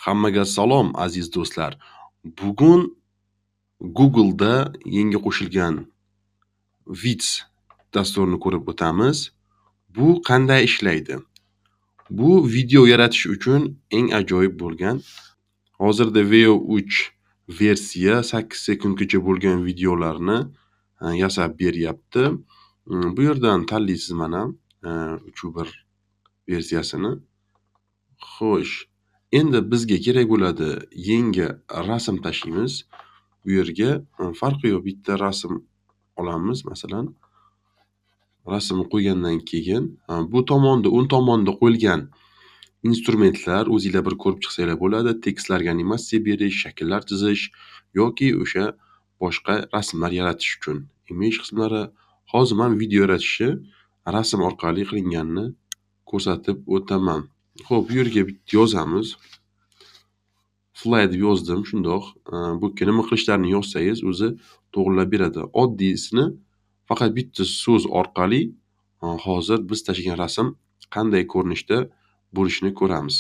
Hammaga salom aziz do'stlar. Bugun Google'da yangi qo'shilgan Wits dasturini ko'rib o'tamiz. Bu qanday ishlaydi? Bu video yaratish uchun eng ajoyib bo'lgan. Hozirda VO3 versiya 8 sekundgacha bo'lgan videolarni yasab beryapti. Bu yerdan tanlaysiz mana 3.1 versiyasini. Xo'sh, endi bizga kerak bo'ladi yangi rasm tashlaymiz. Bu yerga farqi yo'q, bitta rasm olamiz. Masalan, rasmni qo'ygandan keyin bu tomonda, o'ng tomonda qo'yilgan instrumentlar o'zingizlar bir ko'rib chiqsanglar bo'ladi. Tekstlarga animatsiya berish, shakllar chizish yoki o'sha boshqa rasmlar yaratish uchun. Image qismlari. Hozir men video yaratishni rasm orqali qilinganini ko'rsatib o'taman. Xo'p, bu yerga bitta yozamiz. Fly deb yozdim, shundoq. Bu nima qilishlarini yozsangiz o'zi to'g'rilab beradi. Oddiysini faqat bitta so'z orqali hozir biz tashlagan rasm qanday ko'rinishda bo'lishini ko'ramiz.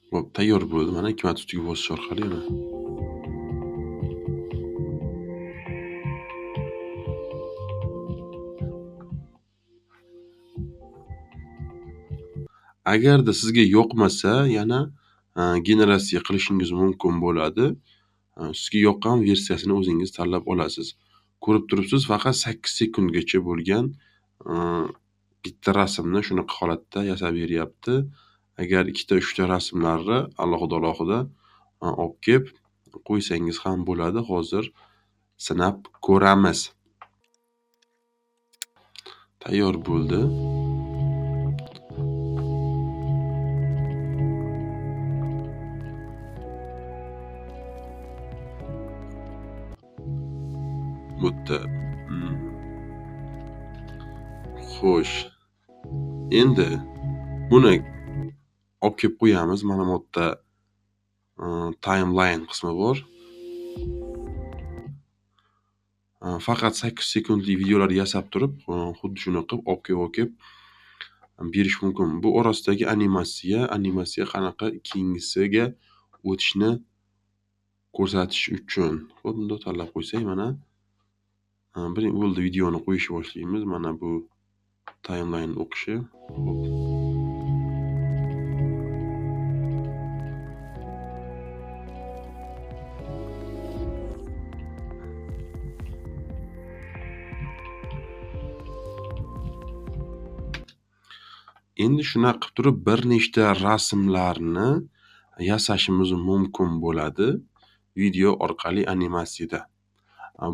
Xo'p, tayyor bo'ldi. Mana 2 marta ustiga bosish orqali yana. Agarda sizga yoqmasa, yana generatsiya qilishingiz mumkin bo'ladi. Sizga yoqqan versiyasini o'zingiz tanlab olasiz. Ko'rib turibsiz, faqat 8 sekundgacha bo'lgan bitta rasmni shunaqa holatda yasab beryapti. Agar ikkita, uchta rasmlarni alohida olib kelib qo'ysangiz ham bo'ladi. Hozir sinab ko'ramiz. Tayyor bo'ldi. Bitta. Xo'sh. Endi buni olib kelib qo'yamiz. Mana bu yerda timeline qismi bor. Faqat 8 sekundlik videolar yasab turib, xuddi shunaqa olib kelib berish mumkin. Bu orasidagi animatsiya qanaqa keyingisiga o'tishni ko'rsatish uchun. Xo'p, bunda tanlab qo'ysak, mana bo'ldi, videoni qo'yishni boshlaymiz. Mana bu timeline o'qishi. Endi shunaqa qilib turib bir nechta rasmlarni yasashimiz mumkin bo'ladi video orqali animatsiyada.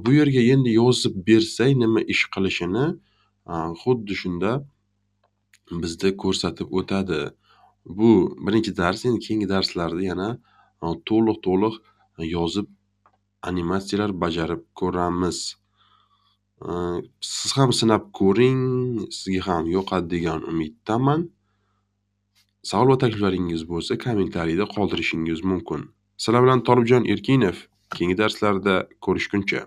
Bu yerga endi yozib bersak, nima ish qilishini xuddi shunda bizda ko'rsatib o'tadi. Bu birinchi dars. Endi keyingi darslarda yana to'liq yozib animatsiyalar bajarib ko'ramiz. Siz ham sinab ko'ring, sizga ham yoqadi degan umiddaman. Savol va takliflaringiz bo'lsa, kommentariyada qoldirishingiz mumkin. Sizlar bilan Tolibjon Erkinov. Keyingi darslarda ko'rishguncha.